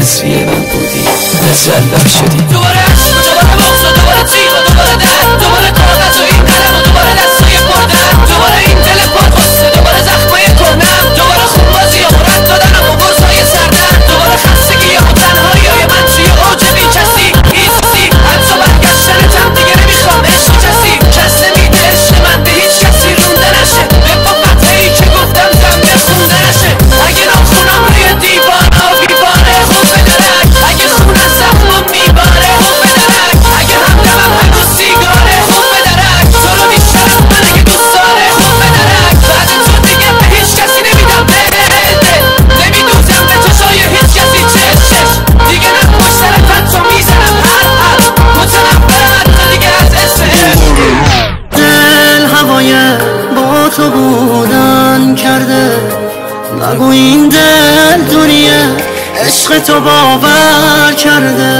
تصویه من بودی نزلم شدی دوباره عشق و دوباره بغض و دوباره تیغ و دوباره درد دوباره کاغذ و این قلم و دوباره دستای پردرد دوباره این دل پرغصه دوباره زخمای کهنه‌ام دوباره خونبازی و رد دادنم و گرزهای سردرد دوباره خستگی و تنهایی‌های من توی اوج بی‌کسی ایستی حدس و برگشتنتم دیگه نمیخوام عشق کسی کس نمیده عشق من به هیچ کسی رونده نشه به فتحه‌ای که گفتم زنده خونده نشه اگه ناخونم روی دیوار آویواره خوب بدرک اگه خونم زخمم میباره خوب بدرک اگه همدمم هنوز سیگاره خوب بدرک تو رو بیشتر از من اگه دوست داره خوب بدرک بعد تو دیگه به هیچ کسی نمیدم دل نمیدوزم به چشای هیچ کسی چش دیگه نه پشت سر تو میزنم هر متنفرم حتی دیگه از اسم دل هوای با تو بودن کرده نگو این دل دنیه عشق تو باور کرده